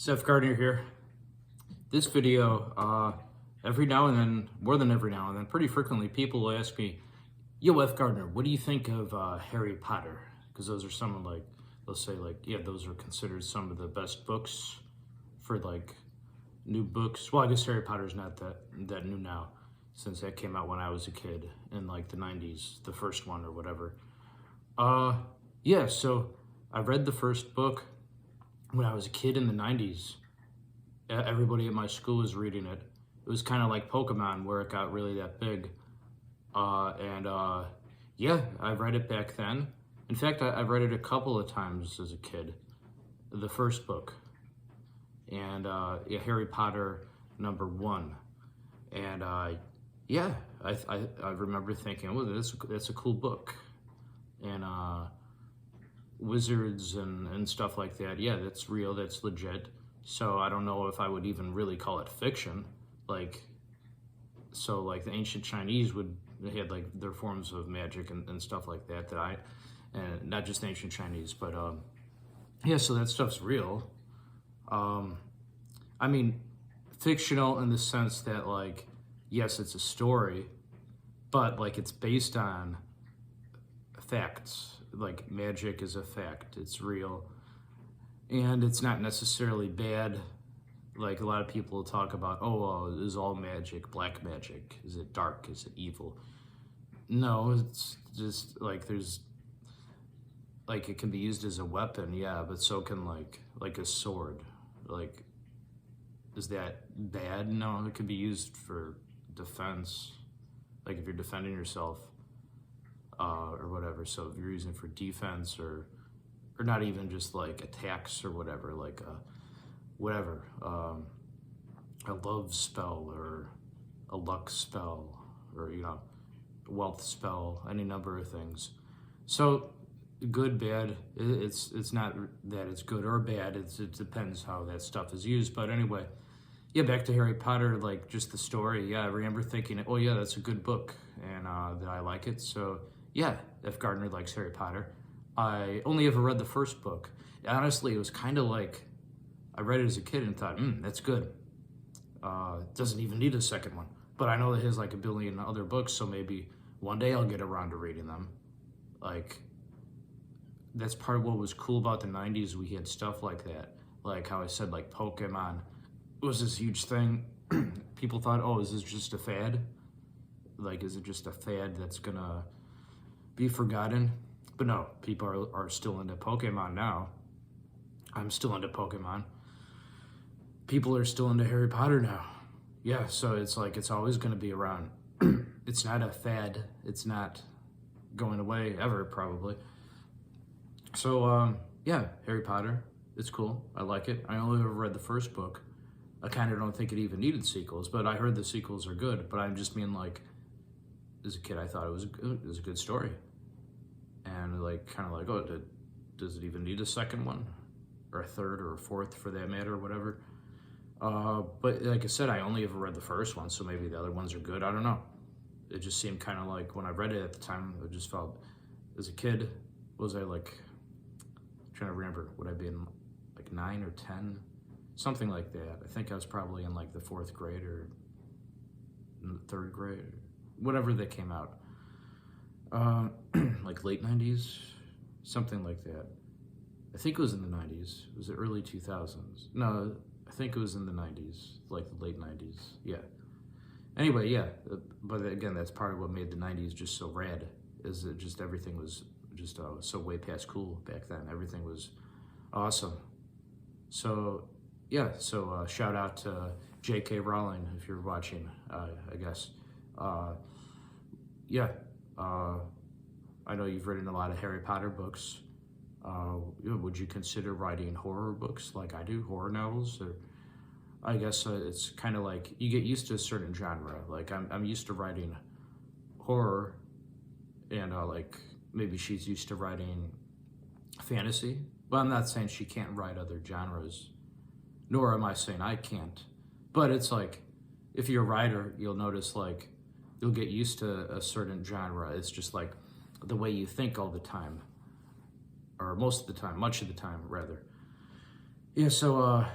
Seth Gardner here. This video, every now and then, more than every now and then, pretty frequently, people will ask me, "Yo, F. Gardner, what do you think of Harry Potter?" Because those are some of they'll say yeah, those are considered some of the best books for new books. Well, I guess Harry Potter's not that new now, since that came out when I was a kid in the 90s, the first one or whatever. Yeah, so I read the first book when I was a kid in the 90s. Everybody at my school was reading it. It was kind of like Pokemon, where it got really that big. Yeah, I read it back then. In fact, I read it a couple of times as a kid, the first book. And yeah, Harry Potter #1. And yeah, I remember thinking, oh, that's a cool book. And wizards and stuff like that, yeah, that's real, that's legit. So I don't know if I would even really call it fiction. So the ancient Chinese they had their forms of magic and stuff like that and not just ancient Chinese, but yeah, so that stuff's real. I mean, fictional in the sense that yes, it's a story, but it's based on facts. Magic is a fact, it's real, and it's not necessarily bad. A lot of people talk about, is all magic black magic? Is it dark? Is it evil? No, it's just there's it can be used as a weapon, yeah, but so can a sword. Is that bad? No, it could be used for defense, if you're defending yourself, or whatever. So if you're using it for defense or not even just attacks or whatever, whatever, a love spell or a luck spell or wealth spell, any number of things. So good, bad, it's not that it's good or bad, it depends how that stuff is used. But anyway, yeah, back to Harry Potter, just the story. Yeah, I remember thinking, oh yeah, that's a good book, and that I like it. So yeah, F. Gardner likes Harry Potter. I only ever read the first book. Honestly, it was kind of I read it as a kid and thought, that's good. Doesn't even need a second one. But I know that he has a billion other books, so maybe one day I'll get around to reading them. That's part of what was cool about the 90s. We had stuff like that. How I said, Pokemon was this huge thing. People thought, oh, is this just a fad? Is it just a fad that's gonna be forgotten? But no, people are still into Pokemon now. I'm still into Pokemon. People are still into Harry Potter now. Yeah, so it's it's always going to be around. It's not a fad. It's not going away ever, probably. So, yeah, Harry Potter, it's cool. I like it. I only ever read the first book. I kind of don't think it even needed sequels, but I heard the sequels are good. But I just mean, as a kid, I thought it was a good story. And oh, does it even need a second one? Or a third or a fourth for that matter, or whatever. But like I said, I only ever read the first one, so maybe the other ones are good. I don't know. It just seemed kind of when I read it at the time, it just felt, as a kid, was I trying to remember, would I be in 9 or 10? Something like that. I think I was probably in the 4th grade or in the 3rd grade, or whatever they came out. Late 90s, something like that. I think it was in the 90s. Was it early 2000s? No, I think it was in the 90s, the late 90s. Yeah. Anyway, yeah. But again, that's part of what made the 90s just so rad, is that just everything was just so way past cool back then. Everything was awesome. So, yeah. So shout out to J.K. Rowling if you're watching, I guess. Yeah. I know you've written a lot of Harry Potter books. Would you consider writing horror books like I do, horror novels? Or I guess it's kind of you get used to a certain genre. I'm used to writing horror, and maybe she's used to writing fantasy. But I'm not saying she can't write other genres, nor am I saying I can't. But it's if you're a writer, you'll notice you'll get used to a certain genre. It's just the way you think all the time. Or most of the time, much of the time, rather. Yeah, so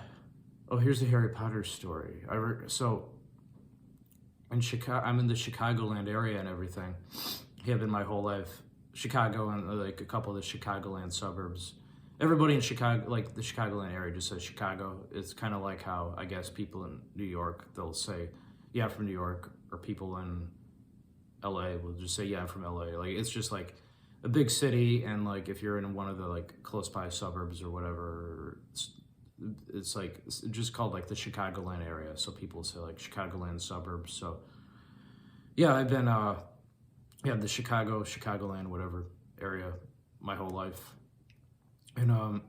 Oh, here's a Harry Potter story. So in Chicago, I'm in the Chicagoland area and everything. Have been my whole life. Chicago and like a couple of the Chicagoland suburbs. Everybody in Chicago, like the Chicagoland area, just says Chicago. It's kind of like how I guess people in New York, they'll say, "Yeah, I'm from New York," or people in LA will just say, "Yeah, I'm from LA." Like it's just like a big city, and like if you're in one of the like close by suburbs or whatever, it's like it's just called like the Chicagoland area. So people say like Chicagoland suburbs. So yeah, I've been yeah, the Chicagoland, whatever area my whole life. And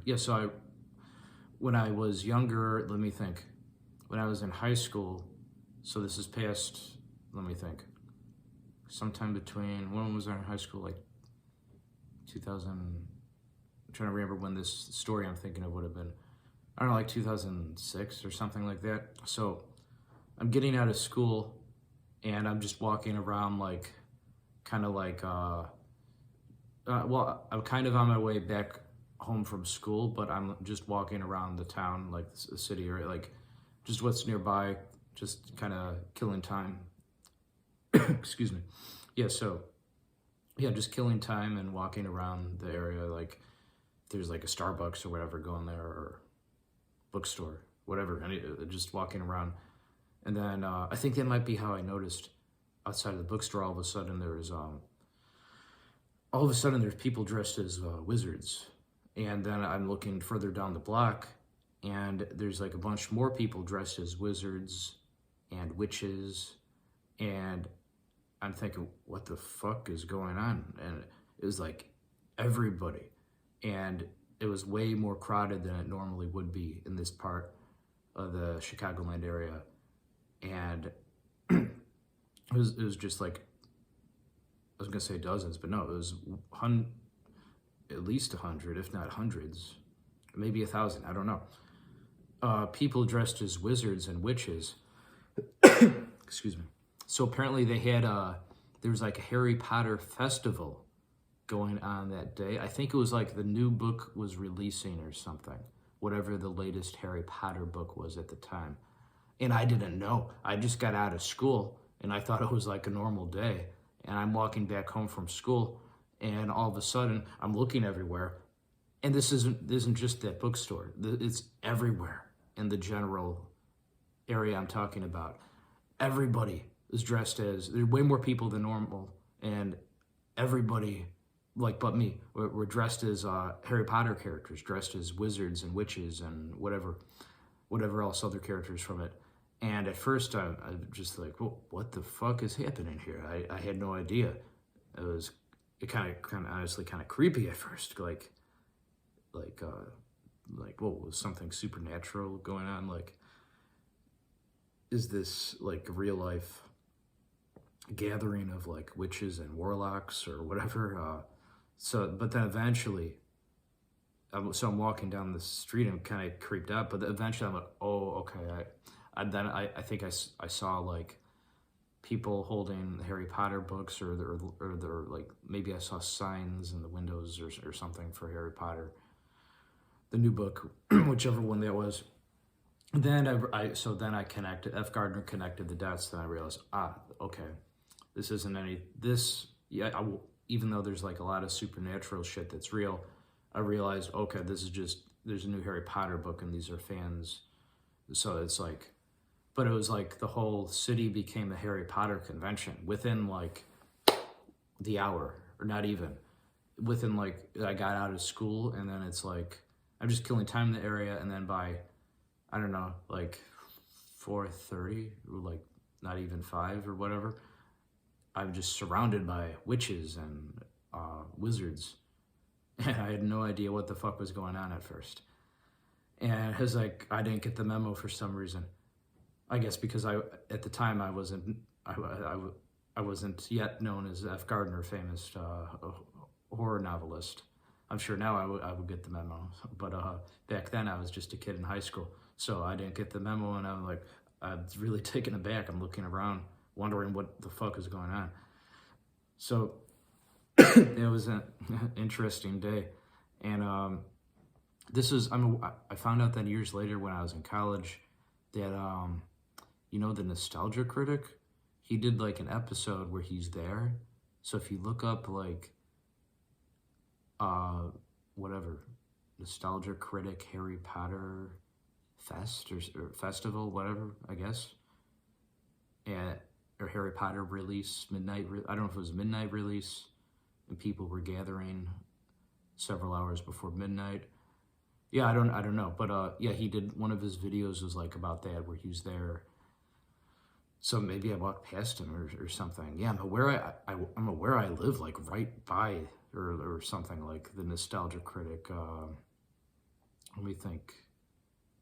yeah, so when I was younger, let me think. When I was in high school, so this is past, let me think. Sometime between, when was I in high school? Like 2000, I'm trying to remember when this story I'm thinking of would have been. I don't know, like 2006 or something like that. So I'm getting out of school and I'm just walking around like, kind of like, well, I'm kind of on my way back home from school, but I'm just walking around the town, like the city, or like just what's nearby, just kind of killing time. Excuse me. Yeah, so yeah, just killing time and walking around the area. Like there's like a Starbucks or whatever going there, or bookstore, whatever. Just walking around, and then I think that might be how I noticed outside of the bookstore. All of a sudden, there's people dressed as wizards, and then I'm looking further down the block, and there's like a bunch more people dressed as wizards and witches, and I'm thinking, what the fuck is going on? And it was like everybody, and it was way more crowded than it normally would be in this part of the Chicagoland area, and it was just like, I was gonna say dozens, but no, it was at least 100, if not hundreds, maybe 1,000. I don't know. People dressed as wizards and witches. Excuse me. So apparently they had there was like a Harry Potter festival going on that day. I think it was like the new book was releasing or something, whatever the latest Harry Potter book was at the time. And I didn't know. I just got out of school and I thought it was like a normal day. And I'm walking back home from school, and all of a sudden I'm looking everywhere, and this isn't just that bookstore. It's everywhere in the general area I'm talking about. Everybody is dressed as, there are way more people than normal, and everybody, like but me, were dressed as Harry Potter characters, dressed as wizards and witches and whatever else other characters from it. And at first, I just like, well, what the fuck is happening here? I had no idea. It kind of honestly kind of creepy at first, like, whoa, was something supernatural going on? Like, is this like a real life gathering of like witches and warlocks or whatever? But then eventually, so I'm walking down the street and kind of creeped out, but eventually I'm like, oh, okay, I think I saw like people holding Harry Potter books, or they're like, maybe I saw signs in the windows or something for Harry Potter, the new book, whichever one that was. Then I connected, F. Gardner connected the dots. Then I realized, okay, this isn't even though there's like a lot of supernatural shit that's real, I realized, okay, there's a new Harry Potter book and these are fans. So it's like, but it was like the whole city became a Harry Potter convention within like the hour, or not even. Within like, I got out of school, and then it's like, I'm just killing time in the area, and then by, I don't know, like 4:30, or like not even 5 or whatever, I'm just surrounded by witches and wizards. And I had no idea what the fuck was going on at first. And it was like, I didn't get the memo for some reason. I guess because at the time I wasn't yet known as F. Gardner, famous horror novelist. I'm sure now I would get the memo, but back then I was just a kid in high school, so I didn't get the memo, and I'm like, I was really taken aback. I'm looking around, wondering what the fuck is going on. So it was an interesting day, and I found out that years later when I was in college that, the Nostalgia Critic, he did like an episode where he's there. So if you look up like, uh, whatever, Nostalgia Critic Harry Potter Fest or Festival, whatever, I guess, and or Harry Potter release, I don't know if it was midnight release, and people were gathering several hours before midnight. Yeah, I don't know, but yeah, he did one of his videos was like about that where he was there. So maybe I walked past him or something. Yeah, I'm aware I'm aware I live like right by or something like the Nostalgia Critic. Let me think.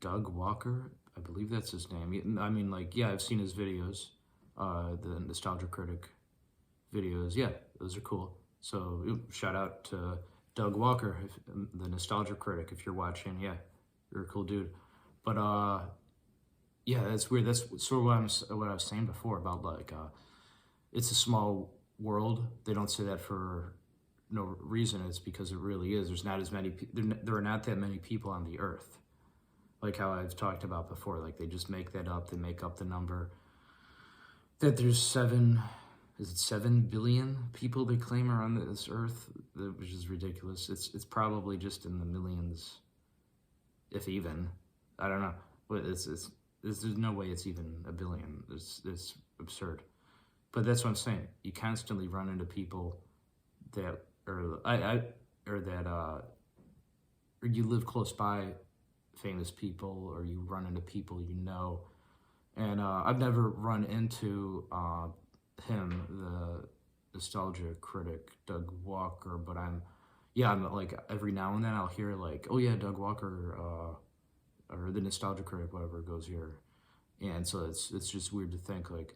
Doug Walker, I believe that's his name. I mean, like, yeah, I've seen his videos, the Nostalgia Critic videos. Yeah, those are cool. So shout out to Doug Walker, the Nostalgia Critic, if you're watching. Yeah, you're a cool dude. But yeah, that's weird. That's sort of what I was saying before about like it's a small world. They don't say that for no reason. It's because it really is. There's not as many. There are not that many people on the earth. Like how I've talked about before. Like they just make that up. They make up the number that there's 7 billion people they claim are on this earth, which is ridiculous. It's probably just in the millions, if even. I don't know, but there's no way it's even a billion. It's absurd. But that's what I'm saying. You constantly run into people that or you live close by famous people, or you run into people you know. And I've never run into him, the Nostalgia Critic, Doug Walker, but I'm like every now and then I'll hear like, oh yeah, Doug Walker, or the Nostalgia Critic, whatever, goes here. And so it's just weird to think like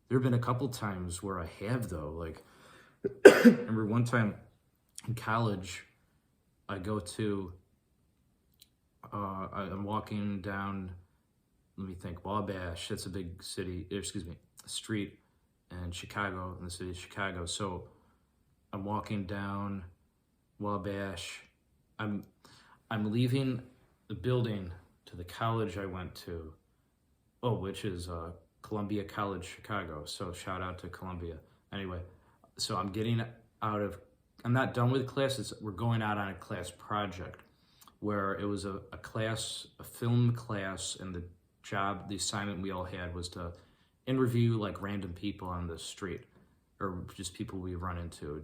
there have been a couple times where I have though. Like I remember one time in college, I go to I'm walking down, let me think, Wabash. That's a big city, excuse me, street in Chicago, in the city of Chicago. So I'm walking down Wabash. I'm leaving the building to the college I went to, which is Columbia College, Chicago. So shout out to Columbia. Anyway, so I'm not done with classes. We're going out on a class project where it was a film class, and the assignment we all had was to interview like random people on the street, or just people we run into,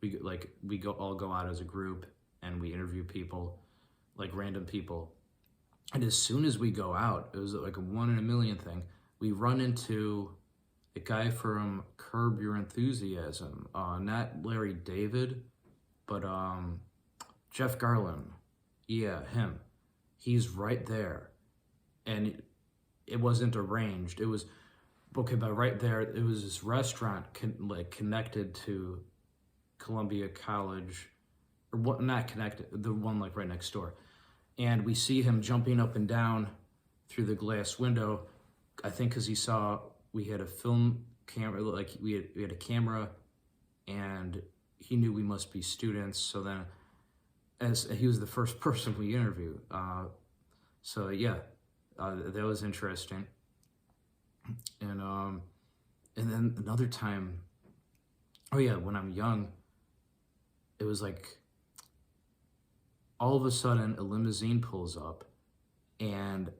we all go out as a group and we interview people, like random people. And as soon as we go out, it was like a 1 in a million thing. We run into a guy from Curb Your Enthusiasm, not Larry David, but Jeff Garlin. Yeah, him. He's right there. And it wasn't arranged. It was, okay, but right there, it was this restaurant connected to Columbia College, or what? Not connected, the one like right next door. And we see him jumping up and down through the glass window, I think because he saw we had a film camera, like we had a camera, and he knew we must be students. So then, as he was the first person we interviewed, so yeah, that was interesting. And then another time, oh yeah, when I'm young, it was like all of a sudden a limousine pulls up, and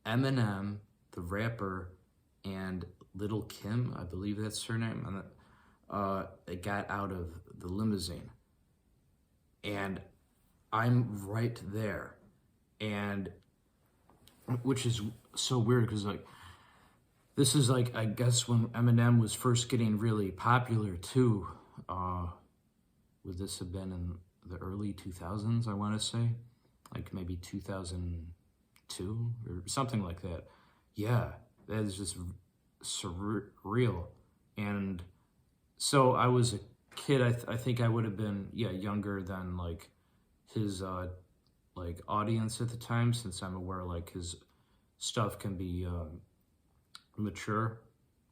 Eminem, the rapper, and Little Kim, I believe that's her name, and it got out of the limousine, and I'm right there, and which is so weird because like this is like, I guess when Eminem was first getting really popular too. Would this have been in the early 2000s, I want to say, like maybe 2002 or something like that. Yeah, that is just surreal. And so I was a kid. I think I would have been younger than like his like audience at the time, since I'm aware like his stuff can be mature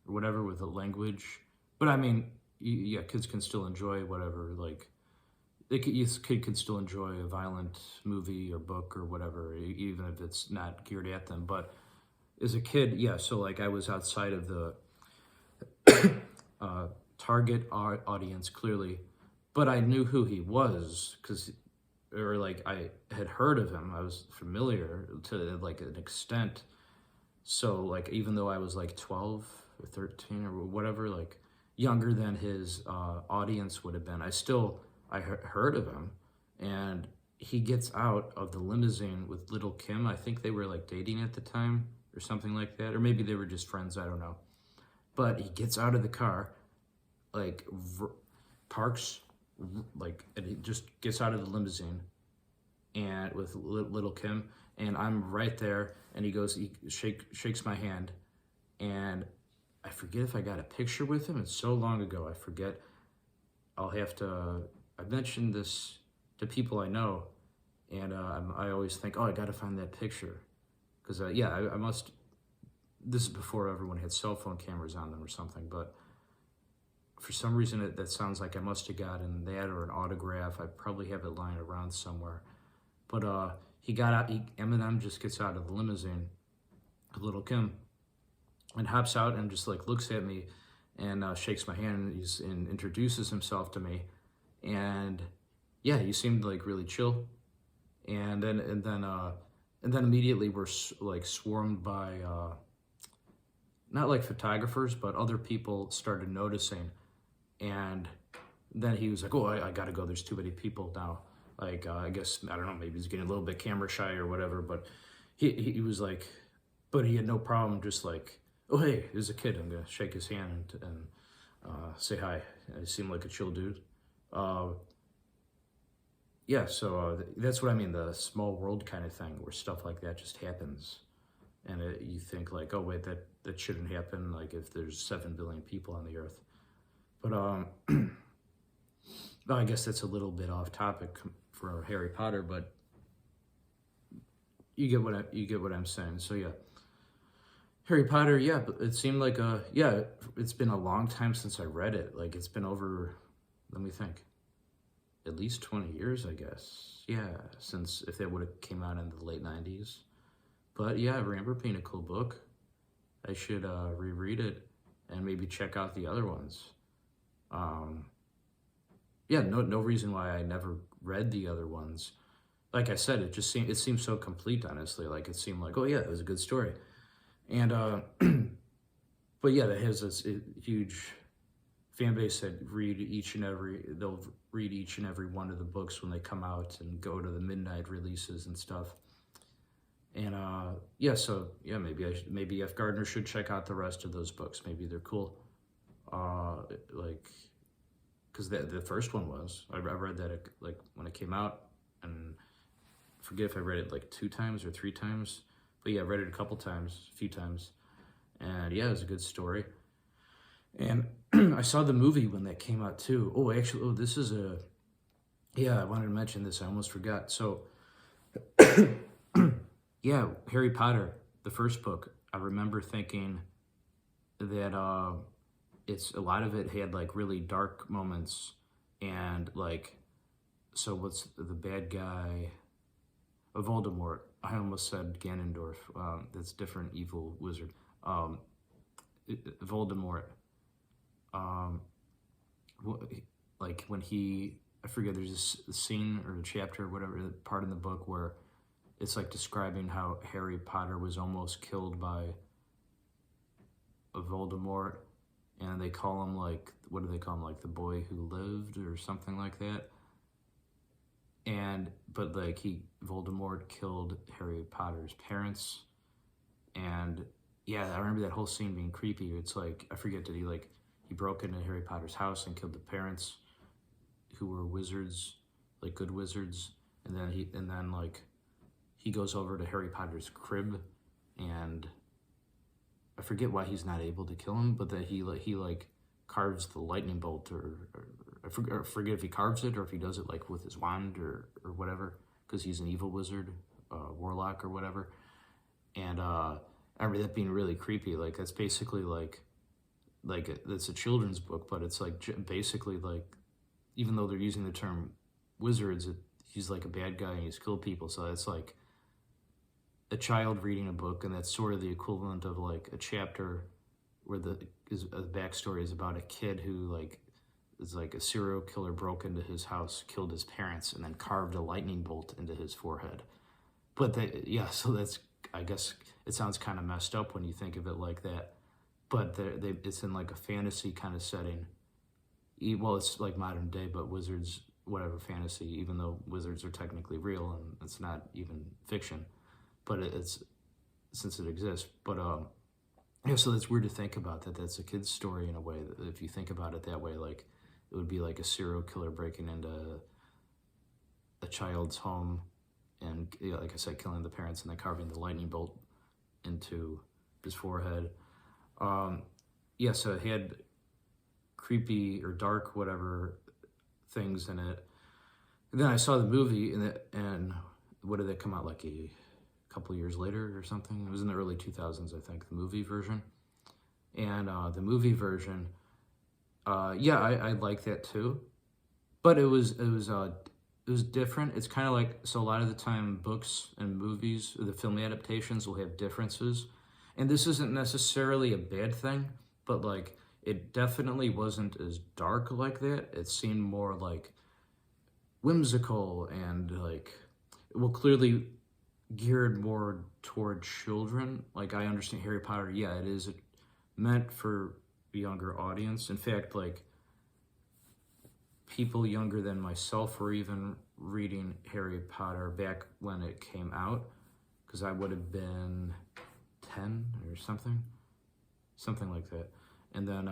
or whatever with the language. But I mean, yeah, kids can still enjoy whatever, like this kid could still enjoy a violent movie or book or whatever, even if it's not geared at them. But as a kid, yeah, so like I was outside of the target audience clearly, but I knew who he was because, or like I had heard of him. I was familiar to like an extent. So like even though I was like 12 or 13 or whatever, like younger than his audience would have been, I heard of him, and he gets out of the limousine with Little Kim. I think they were like dating at the time or something like that, or maybe they were just friends. I don't know. But he gets out of the car, like parks, like, and he just gets out of the limousine, and with Little Kim, and I'm right there, and he shakes my hand, and I forget if I got a picture with him. It's so long ago, I forget. I'll have to. I've mentioned this to people I know, and I always think, oh, I got to find that picture, because yeah, I must. This is before everyone had cell phone cameras on them or something, but for some reason that sounds like I must have gotten that or an autograph. I probably have it lying around somewhere. But he got out. Eminem just gets out of the limousine with Little Kim and hops out and just like looks at me and shakes my hand and introduces himself to me. And yeah, he seemed like really chill. And then immediately we're like swarmed by not like photographers, but other people started noticing. And then he was like, "Oh, I gotta go. There's too many people now." Like I guess I don't know. Maybe he's getting a little bit camera shy or whatever. But he was like, but he had no problem just like, "Oh hey, there's a kid. I'm gonna shake his hand and say hi." I seem like a chill dude. Yeah, so that's what I mean. The small world kind of thing where stuff like that just happens, and you think like, "Oh wait, that shouldn't happen." Like if there's 7 billion people on the earth. But well, I guess that's a little bit off topic for Harry Potter, but you get what I'm saying. So yeah, Harry Potter. Yeah, but it seemed like it's been a long time since I read it. Like it's been over. Let me think. At least 20 years, I guess. Yeah, since if that would have came out in the late 90s. But yeah, I remember being a cool book. I should reread it and maybe check out the other ones. Yeah, no reason why I never read the other ones. Like I said, it seemed so complete, honestly. Like it seemed like, oh yeah, it was a good story. And but yeah, that has this huge fan base that they'll read each and every one of the books when they come out and go to the midnight releases and stuff. And yeah, so yeah, maybe F. Gardner should check out the rest of those books. Maybe they're cool. Like, because the first one I read that like when it came out, and I forget if I read it like 2 times or 3 times, but yeah, I read it a few times, and yeah, it was a good story. And I saw the movie when that came out too. Oh, actually, this is I wanted to mention this. I almost forgot. So, yeah, Harry Potter, the first book, I remember thinking that it's a lot of it had like really dark moments, and like, so what's the bad guy? Voldemort. I almost said Ganondorf. That's different evil wizard. Voldemort. Like when I forget, there's a scene or a chapter or whatever part in the book where it's like describing how Harry Potter was almost killed by a Voldemort, and they call him like, what do they call him, like the boy who lived or something like that. But like Voldemort killed Harry Potter's parents, and yeah, I remember that whole scene being creepy. It's like, I forget, he broke into Harry Potter's house and killed the parents who were wizards, like good wizards, and then he goes over to Harry Potter's crib, and I forget why he's not able to kill him, but that he carves the lightning bolt, or I forget if he carves it or if he does it like with his wand or whatever, because he's an evil wizard, warlock or whatever. And I remember that being really creepy. Like that's basically like it's a children's book, but it's like basically like, even though they're using the term wizards. He's like a bad guy and he's killed people. So it's like a child reading a book, and that's sort of the equivalent of like a chapter where the backstory is about a kid who like is like a serial killer broke into his house, killed his parents, and then carved a lightning bolt into his forehead. But so that's, I guess it sounds kind of messed up when you think of it like that. But it's in like a fantasy kind of setting. Well, it's like modern day, but wizards, whatever, fantasy, even though wizards are technically real and it's not even fiction, but it's, since it exists. But yeah, so that's weird to think about that. That's a kid's story in a way. That if you think about it that way, like it would be like a serial killer breaking into a child's home and, like I said, killing the parents and then carving the lightning bolt into his forehead. Yeah, so it had creepy or dark whatever things in it. And then I saw the movie, and what did it come out, like a couple of years later or something? It was in the early 2000s, I think, the movie version. And the movie version, yeah, I like that too, but it was different. It's kind of like, so a lot of the time books and movies, the film adaptations will have differences, and this isn't necessarily a bad thing, but like it definitely wasn't as dark like that. It seemed more like whimsical and like, well, clearly geared more toward children. Like I understand Harry Potter, yeah, it is meant for a younger audience. In fact, like people younger than myself were even reading Harry Potter back when it came out, because I would have been 10 or something like that. And then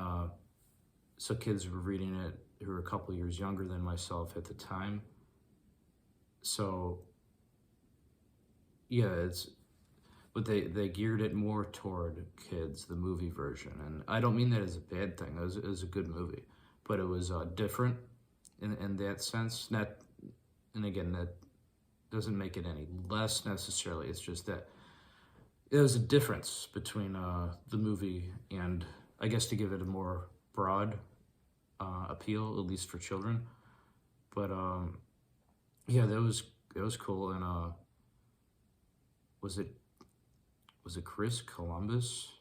so kids were reading it who were a couple years younger than myself at the time. So yeah, but they geared it more toward kids, the movie version. And I don't mean that as a bad thing. It was a good movie, but it was different in that sense. And again, that doesn't make it any less necessarily. It's just that there was a difference between the movie and, I guess, to give it a more broad appeal, at least for children. But yeah, that was cool. And was it Chris Columbus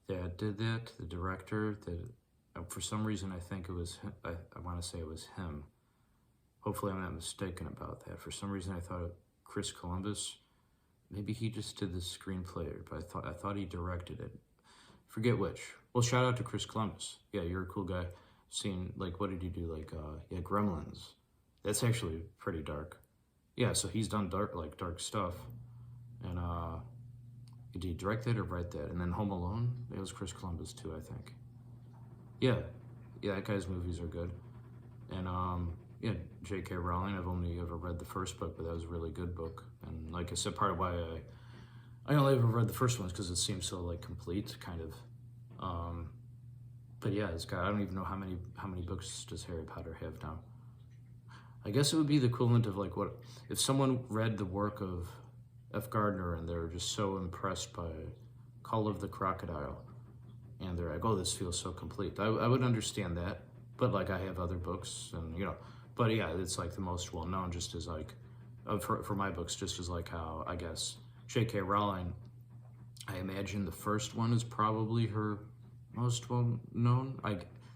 that did that? The director that, for some reason, I think it was. I want to say it was him. Hopefully, I'm not mistaken about that. For some reason, I thought Chris Columbus. Maybe he just did the screenplay, but I thought he directed it. Forget which. Well, shout out to Chris Columbus. Yeah, you're a cool guy. Seeing, like, what did he do? Like, yeah, Gremlins. That's actually pretty dark. Yeah, so he's done dark stuff. And did he direct that or write that? And then Home Alone, it was Chris Columbus too, I think. Yeah, that guy's movies are good. And yeah, J.K. Rowling, I've only ever read the first book, but that was a really good book. And like I said, part of why I only ever read the first one is because it seems so like complete, kind of. But yeah, I don't even know how many books does Harry Potter have now. I guess it would be the equivalent of like what if someone read the work of F. Gardner and they're just so impressed by Call of the Crocodile, and they're like, oh, this feels so complete. I would understand that, but like I have other books, and but yeah, it's like the most well known, just as like for my books, just as like how I guess J.K. Rowling, I imagine the first one is probably her most well known.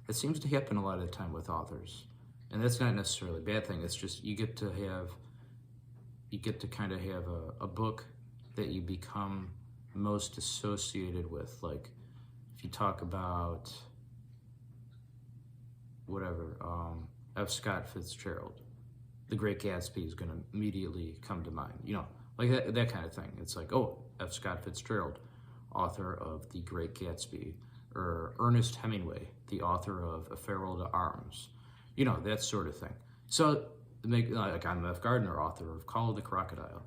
It seems to happen a lot of the time with authors, and that's not necessarily a bad thing. It's just you get to kind of have a book that you become most associated with. Like if you talk about whatever, F. Scott Fitzgerald, The Great Gatsby is going to immediately come to mind. Like that kind of thing. It's like, oh, F. Scott Fitzgerald, author of The Great Gatsby, or Ernest Hemingway, the author of A Farewell to Arms, that sort of thing. So like I'm F. Gardner, author of Call of the Crocodile.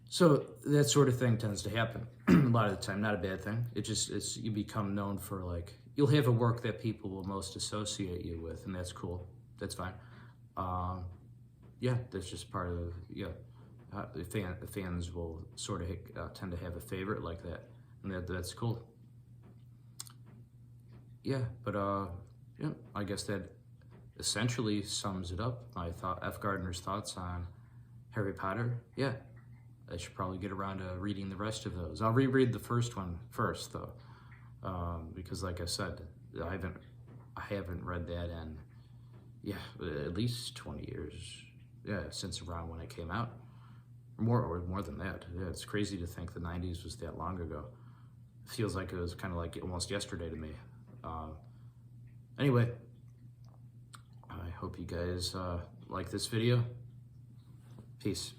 So that sort of thing tends to happen a lot of the time. Not a bad thing. It's you become known for, like, you'll have a work that people will most associate you with, and that's cool. That's fine. Yeah, that's just part of the fans will sort of tend to have a favorite like that, and that's cool. Yeah, but yeah, I guess that essentially sums it up. My F. Gardner's thoughts on Harry Potter. Yeah, I should probably get around to reading the rest of those. I'll reread the first one first, though, because like I said, I haven't read that in, at least 20 years. Yeah, since around when it came out. More than that. Yeah, it's crazy to think the 90s was that long ago. It feels like it was kind of like almost yesterday to me. Anyway, I hope you guys like this video. Peace.